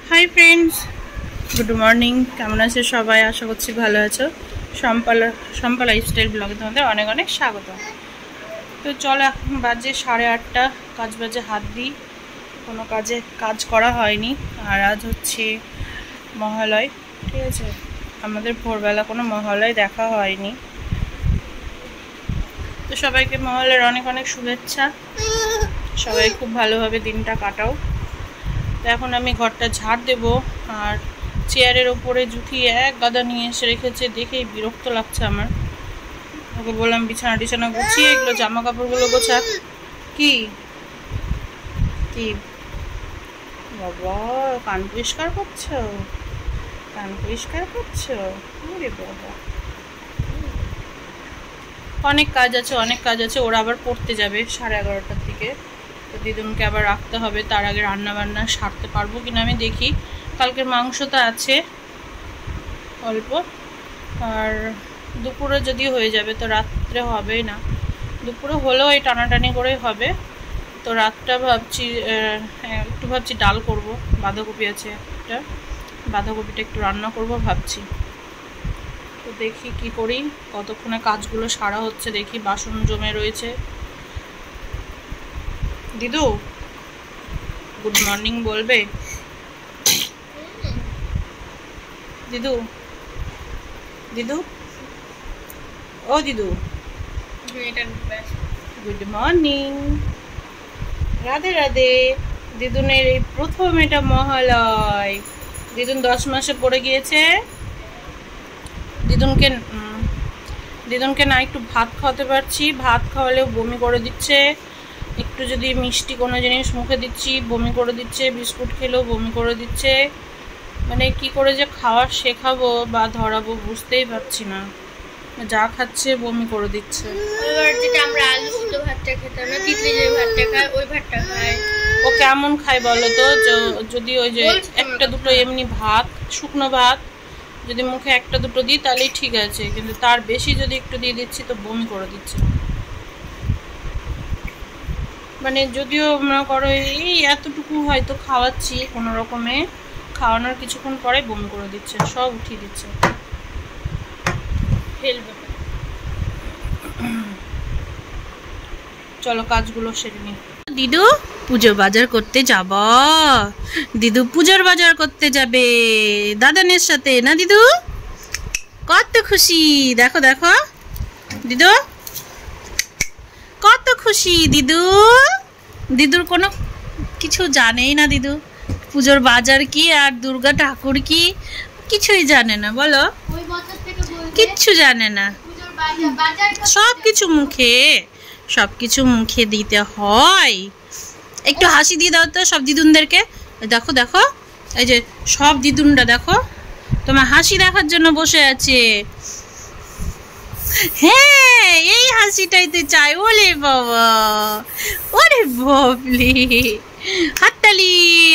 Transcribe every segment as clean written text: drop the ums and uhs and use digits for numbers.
Hi friends good morning केमन आछो सबाई आशा करछि भालो आछो सम्पा लाइफस्टाइल ब्लगे तुम्हादेर अनेक अनेक स्वागत। तो चलो এখন বাজে 8:30 কাজ বাজে হাত দিই কোনো কাজে কাজ করা হয়নি আর আজ হচ্ছে মহালয় ঠিক আছে আমাদের ভোরবেলা কোনো মহালয় দেখা হয়নি তো সবাইকে মহালয়ের অনেক অনেক শুভেচ্ছা সবাই খুব ভালোভাবে দিনটা কাটাও। তো এখন আমি ঘরটা ঝাড় দেব আর চেয়ারের উপরে জুথি এক গাদা নিয়ে এসে রেখেছে দেখেই বিরক্ত লাগছে আমার। ওকে বললাম বিছানা টিছানা গুছিয়ে এগুলো জামা কাপড়গুলো গোছা। কি কি বাবা কান পরিষ্কার করছো কান পরিষ্কার করছো ওরে বাবা অনেক কাজ আছে ওরা আবার পড়তে যাবে 11:30টার দিকে। তো দিদুনকে আবার রাখতে হবে তার আগে রান্না বান্না সারতে পারবো কিনা আমি দেখি। কালকের মাংসটা আছে অল্প আর দুপুরে যদি হয়ে যাবে তো রাত্রে হবেই না দুপুরে হলেও এই টানাটানি করেই হবে। তো রাতটা ভাবছি একটু ডাল করব বাঁধাকপি আছে একটা বাঁধাকপিটা একটু রান্না করব ভাবছি। তো দেখি কি করি কতক্ষণে কাজগুলো সারা হচ্ছে দেখি বাসন জমে রয়েছে। দিদু গুড মর্নিং বলবে দিদু দিদু ও দিদু গুড মর্নিং রাধে রাধে। দিদুনের এই প্রথম এটা মহালয় দিদুন 10 মাসে পড়ে গিয়েছে। দিদুনকে না একটু ভাত খাওয়াতে পারছি ভাত খাওয়ালেও বমি করে দিচ্ছে একটু যদি মিষ্টি কোনো জিনিস মুখে দিচ্ছি বমি করে দিচ্ছে বিস্কুট খেলেও বমি করে দিচ্ছে মানে কি করে যে খাওয়া শেখাবো বা ধরাবো বুঝতেই পারছি না যা খাচ্ছে বমি করে দিচ্ছে। যেটা আমরা আলু সিদ্ধ ভাতটা খেতাম না তিতলি যে ভাতটা খায় ওই ভাতটা খায় ও কেমন খায় বলো তো যদি ওই যে একটা দুটো এমনি ভাত শুকনো ভাত যদি মুখে একটা দুটো দিই তাহলেই ঠিক আছে কিন্তু তার বেশি যদি একটু দিয়ে দিচ্ছি তো বমি করে দিচ্ছে। মানে যদিও মনে করো এই এতটুকু হয়তো খাওয়াচ্ছি কোনো রকমে খাওয়ানোর কিছুক্ষণ পরে বমি করে দিচ্ছে সব উঠিয়ে দিচ্ছে। চলো কাজগুলো সেরে নি। দিদু পুজো বাজার করতে যাব দিদু পুজোর বাজার করতে যাবে দাদানের সাথে না দিদু কত খুশি দেখো দেখো দিদু কত খুশি দিদু দিদুর কোনো কিছু জানেই না দিদু পুজোর বাজার কি আর দুর্গা ঠাকুর কি কিছুই জানে না বলো কিচ্ছু জানে না সব কিছু মুখে দিতে হয়। একটু হাসি দিয়ে দাও তো সব দিদুনদেরকে দেখো দেখো এই যে সব দিদুনরা দেখো তোমার হাসি দেখার জন্য বসে আছে। হ্যাঁ এই হাসিটাইতে চাই ওলে বাবা ওরে বাবলি হাততালি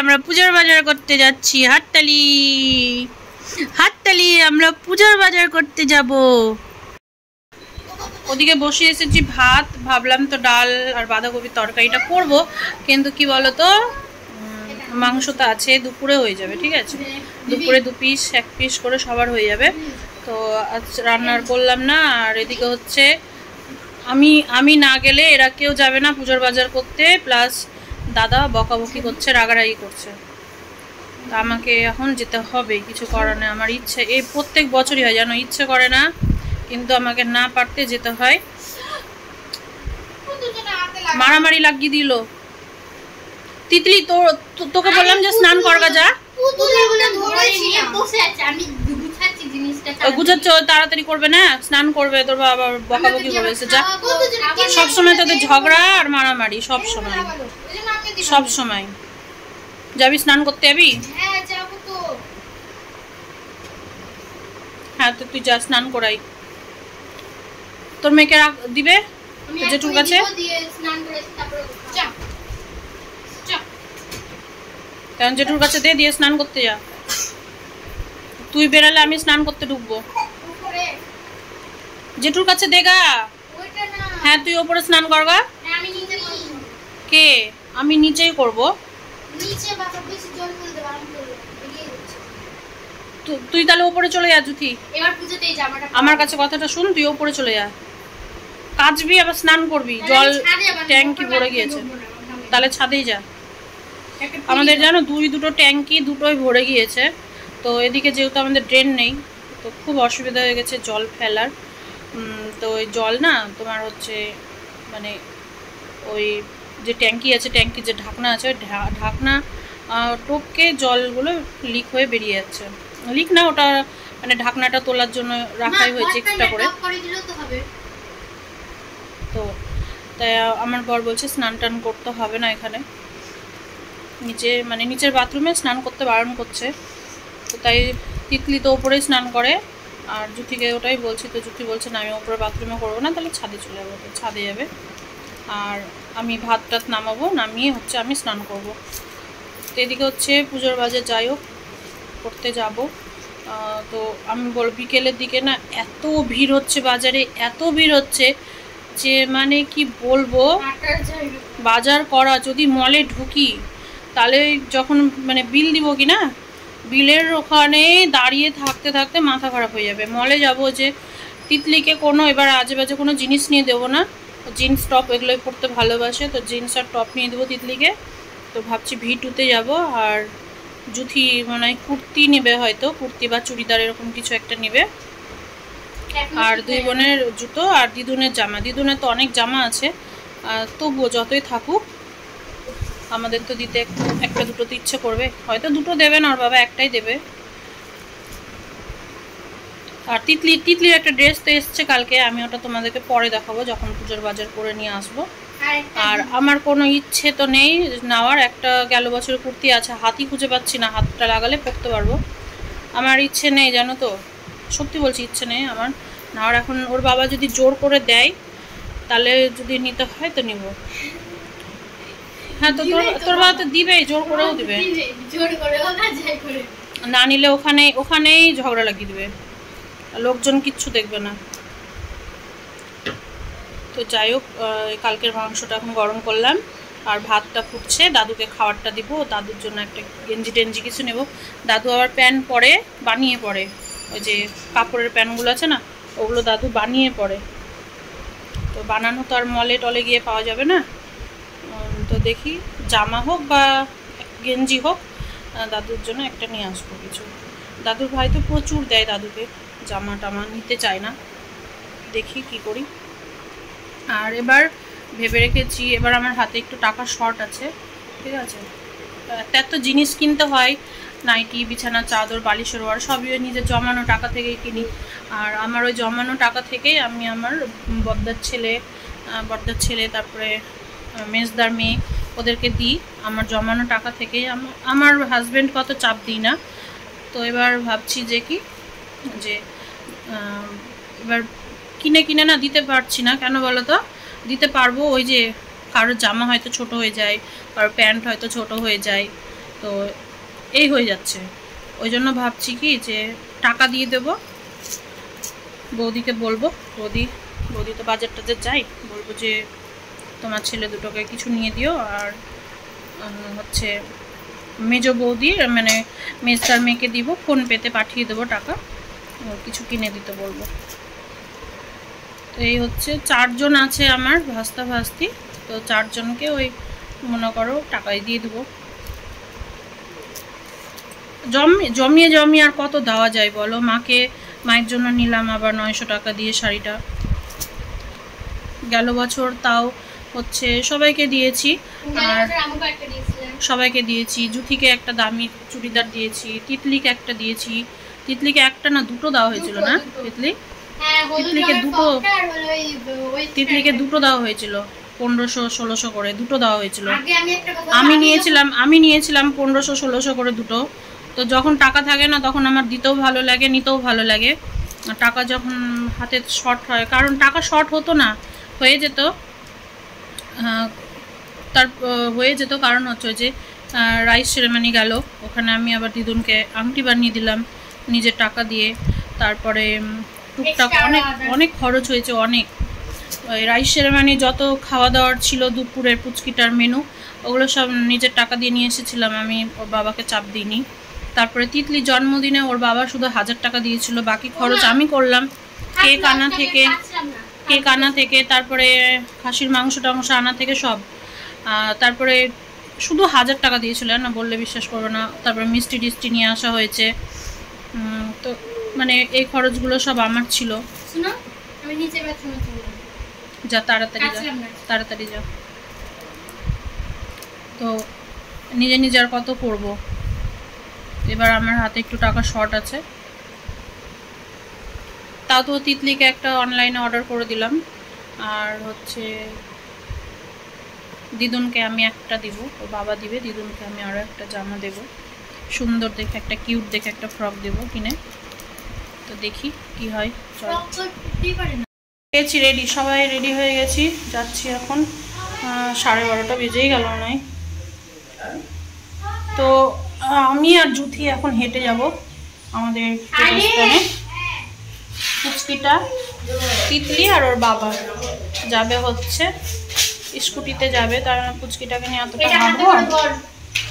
আমরা পূজার বাজার করতে যাচ্ছি হাততালি আমরা পূজার বাজার করতে যাব। ওদিকে বসে এসেছি ভাত ভাবলাম তো ডাল আর বাঁধাকপির তরকারিটা করব কিন্তু কি বলতো মাংসটা আছে দুপুরে হয়ে যাবে ঠিক আছে দুপুরে 2 পিস 1 পিস করে সবার হয়ে যাবে। তো আজ রান্নার করলাম না আর এদিকে হচ্ছে আমি না গেলে এরা কেউ যাবে না পুজোর বাজার করতে প্লাস দাদা বকাবকি করছে রাগারাগি করছে তা আমাকে এখন যেতে হবে কিছু করার নেই। আমার ইচ্ছে এই প্রত্যেক বছরই হয় জানো ইচ্ছে করে না কিন্তু আমাকে না পারতে যেতে হয়। মারামারি লাগিয়ে দিল তিতলি তোকে বললাম যে স্নান করবা যা গুছাচ্ছ তাড়াতাড়ি করবে না স্নান করবে তোর বাবা বকাবকি করবে যা সবসময় তোদের ঝগড়া আর মারামারি সব সময় যাবি স্নান করতে যাবি হ্যাঁ তো তুই যা স্নান করাই তোর মেয়েকে দিবে জেঠুর কাছে কারণ জেঠুর কাছে দিয়ে স্নান করতে যা তুই বেরালে আমি স্নান করতে ঢুকবো জেঠুর কাছে দেগা হ্যাঁ তুই ওপরে স্নান করগা কে আমি নিচেই করবো তুই তাহলে ওপরে চলে যা জুথি, এবার পুজোতেই জামাটা আমার কাছে কথাটা শুন, তুই ওপরে চলে যা, কাচবি আবার স্নান করবি, জল ট্যাঙ্কি ভরে গিয়েছে, তাহলে ছাদেই যা। আমাদের জানো দুটো ট্যাঙ্কি দুটোই ভরে গিয়েছে, তো এদিকে যেহেতু আমাদের ড্রেন নেই, তো খুব অসুবিধা হয়ে গেছে জল ফেলার। তো ওই জল না তোমার হচ্ছে মানে ওই যে ট্যাঙ্কি আছে, ট্যাঙ্কির যে ঢাকনা আছে, ওই ঢাকনা টপকে জলগুলো লিক হয়ে বেরিয়ে যাচ্ছে। লিক না, ওটা মানে ঢাকনাটা তোলার জন্য রাখাই হয়েছে এক্সট্রা করে। তো তাই আমার বর বলছে স্নান টান করতে হবে না এখানে, মানে নিচের বাথরুমে স্নান করতে বারণ করছে। তো তাই তিতলি তো ওপরেই স্নান করে, আর জুথিকে ওটাই বলছি, তো জুথি বলছে না আমি ওপরে বাথরুমে করবো না, তাহলে ছাদে চলে যাবো, ছাদে যাবে। আর আমি ভাত টাত নামাবো, নামিয়ে হচ্ছে আমি স্নান করব। তো এদিকে হচ্ছে পুজোর বাজার যাই হোক করতে যাব। তো আমি বিকেলের দিকে না এত ভিড় হচ্ছে বাজারে, এত ভিড় হচ্ছে যে মানে কি বলবো, বাজার করা যদি মলে ঢুকি তাহলে যখন মানে বিল দিব কি না, বিলের ওখানে দাঁড়িয়ে থাকতে থাকতে মাথা খারাপ হয়ে যাবে। মলে যাব যে তিতলিকে কোনো এবার আজে বাজে কোনো জিনিস নিয়ে দেবো না, জিন্স টপ এগুলোই পরতে ভালোবাসে, তো জিন্স আর টপ নিয়ে দেবো তিতলিকে। তো ভাবছি V2-তে যাব, আর জুথি মানে কুর্তি নেবে, হয়তো কুর্তি বা চুড়িদার এরকম কিছু একটা নেবে, আর দুই বোনের জুতো আর দিদুনের জামা। দিদুনের তো অনেক জামা আছে, তবুও যতই থাকুক আমাদের তো দিতে একটা দুটো তো ইচ্ছে করবে, হয়তো দুটো দেবে না ওর বাবা, একটাই দেবে। আর তিতলির একটা ড্রেস তো এসছে কালকে, আমি ওটা তোমাদেরকে পরে দেখাবো যখন পুজোর বাজার করে নিয়ে আসবো। আর আমার কোনো ইচ্ছে তো নেই নেওয়ার, একটা গেল বছরের কুর্তি আছে, হাতই খুঁজে পাচ্ছি না, হাতটা লাগালে পরতে পারবো। আমার ইচ্ছে নেই জানো তো, সত্যি বলছি ইচ্ছে নেই আমার নেওয়ার। এখন ওর বাবা যদি জোর করে দেয় তাহলে যদি নিতে হয় তো নিব। হ্যাঁ, তো তোর বাবা তো দিবেই, জোর করেও দিবে, না নিলে ওখানেই ঝগড়া লাগিয়ে দিবে, লোকজন কিচ্ছু দেখবে না। তো যাই হোক, কালকের মাংসটা এখন গরম করলাম, আর ভাতটা ফুটছে, দাদুকে খাবারটা দিব, দাদুর জন্য একটা গেঞ্জি টেঞ্জি কিছু নেব। দাদু আবার প্যান্ট পরে বানিয়ে পরে, ওই যে কাপড়ের প্যান্টগুলো আছে না, ওগুলো দাদু বানিয়ে পরে, তো বানানো তো আর মলে টলে গিয়ে পাওয়া যাবে না। তো দেখি জামা হোক বা গেঞ্জি হোক, দাদুর জন্য একটা নিয়ে আসবো কিছু। দাদুর ভাই তো প্রচুর দেয় দাদুকে, জামা টামা নিতে চায় না, দেখি কি করি। আর এবার ভেবে রেখেছি, এবার আমার হাতে একটু টাকা শর্ট আছে, ঠিক আছে, এত জিনিস কিনতে হয়, নাইটি, বিছানা চাদর, বালিশের ওয়ার সবই ওই নিজের জমানো টাকা থেকেই কিনি। আর আমার ওই জমানো টাকা থেকেই আমি আমার বড়দার ছেলে তারপরে মেজদার মেয়ে ওদেরকে দিই, আমার জমানো টাকা থেকেই। আমার হাজব্যান্ড কত চাপ দিই না। তো এবার ভাবছি যে কি যে এবার কিনে না দিতে পারছি না, কেন বলো তো, দিতে পারবো ওই যে কারোর জামা হয়তো ছোট হয়ে যায়, কারোর প্যান্ট হয়তো ছোট হয়ে যায়, তো এই হয়ে যাচ্ছে। ওই জন্য ভাবছি কি যে টাকা দিয়ে দেব, বৌদিকে বলবো, বৌদি তো বাজার টাজার যাই, বলবো যে তোমার ছেলে দুটোকে কিছু নিয়ে দিও, আর হচ্ছে মেজো বৌদির মানে মেজদার মেয়েকে দিব, ফোন পেতে পাঠিয়ে দেবো টাকা, কিছু কিনে দিতে বলবো। তো এই হচ্ছে 4 জন আছে আমার ভাস্তা ভাস্তি, তো 4 জনকে ওই মনে করো টাকাই দিয়ে দেবো। জমিয়ে আর কত দেওয়া যায় বলো। মায়ের জন্য নিলাম আবার 900 টাকা দিয়ে শাড়িটা, গেল বছর তাও হচ্ছে সবাইকে দিয়েছি, আর সবাইকে দিয়েছি। জুথিকে একটা দামি চুড়িদার দিয়েছি, তিতলিকে একটা দিয়েছি, তিতলিকে একটা না দুটো দেওয়া হয়েছিল না, তিতলিকে দুটো দেওয়া হয়েছিল, 1500-1600 করে দুটো দেওয়া হয়েছিল। আমি নিয়েছিলাম 1500-1600 করে দুটো। তো যখন টাকা থাকে না তখন আমার দিতেও ভালো লাগে, নিতেও ভালো লাগে। টাকা যখন হাতে শর্ট হয়, কারণ টাকা শর্ট হতো না, হয়ে যেত, কারণ হচ্ছে যে রাইস সেরেমানি গেল, ওখানে আমি আবার দিদুনকে আংটি বানিয়ে দিলাম নিজের টাকা দিয়ে। তারপরে টুকটাক অনেক খরচ হয়েছে, অনেক। রাইস সেরেমানি যত খাওয়া দাওয়ার ছিল, দুপুরের পুচকিটার মেনু, ওগুলো সব নিজের টাকা দিয়ে নিয়ে এসেছিলাম আমি, ওর বাবাকে চাপ দিইনি। তারপরে তিতলির জন্মদিনে ওর বাবা শুধু 1000 টাকা দিয়েছিল, বাকি খরচ আমি করলাম। কেক আনা থেকে তারপরে খাসির মাংস টাংস আনা থেকে সব। তারপরে শুধু 1000 টাকা দিয়েছিল না, বললে বিশ্বাস করবে না। তারপরে মিষ্টি টিষ্টি নিয়ে আসা হয়েছে। তো মানে এই খরচগুলো সব আমার ছিল। যা তাড়াতাড়ি যা। তো নিজে আর কত করব। এবার আমার হাতে একটু টাকা শর্ট আছে, তাও তো তিতলিকে একটা অনলাইনে অর্ডার করে দিলাম। আর হচ্ছে দিদুনকে আমি একটা দিব, ওর বাবা দিবে। দিদুনকে আমি আরও একটা জামা দেব, সুন্দর দেখে একটা কিউট দেখে একটা ফ্রক দেব কিনে। তো দেখি কি হয়। গেছি রেডি, সবাই রেডি হয়ে গেছি, যাচ্ছি এখন। 12:30 বেজেই গেল নয়। তো আমি আর জুথি এখন হেঁটে যাব আমাদের স্থানে। পুচকিটা, তিতলি আর ওর বাবা যাবে হচ্ছে স্কুটিতে যাবে, তার পুচকিটাকে নিয়ে এতটা হাঁটবো।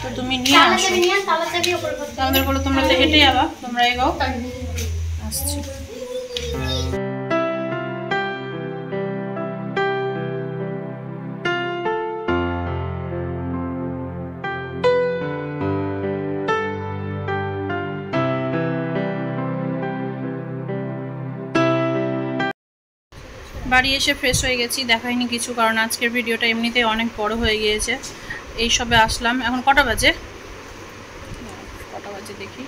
তো তুমি নিয়ে আসো, আমাদের বলো তোমরা তো হেঁটে যাবা, তোমরা এগোও, আসছি। বাড়ি এসে ফ্রেশ হয়ে গেছি, দেখাইনি কিছু, কারণ আজকের ভিডিওটা এমনিতেই অনেক বড় হয়ে গিয়েছে। এই সবে আসলাম। এখন কটা বাজে দেখি,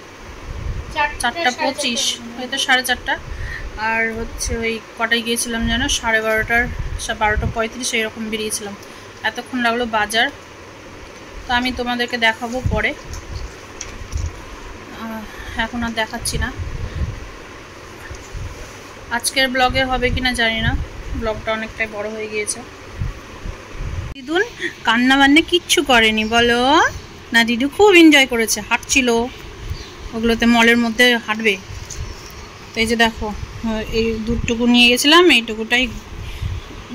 4:25, হয়তো 4:30। আর হচ্ছে ওই কটায় গিয়েছিলাম যেন, 12:30, 12:35 এইরকম বেরিয়েছিলাম। এতক্ষণ লাগলো বাজার। তো আমি তোমাদেরকে দেখাবো পরে, এখন আর দেখাচ্ছি না। আজকের ব্লগে হবে কিনা জানি না, ব্লগটা অনেকটাই বড় হয়ে গিয়েছে। দিদুন কান্না বান্না কিচ্ছু করেনি বলো না, দিদু খুব এনজয় করেছে, হাঁটছিল। ওগুলোতে মলের মধ্যে হাঁটবে। তো এই যে দেখো, এই দুধটুকু নিয়ে গেছিলাম, এইটুকুটাই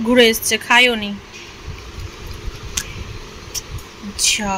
ঘুরে এসছে, খাইও নি। আচ্ছা।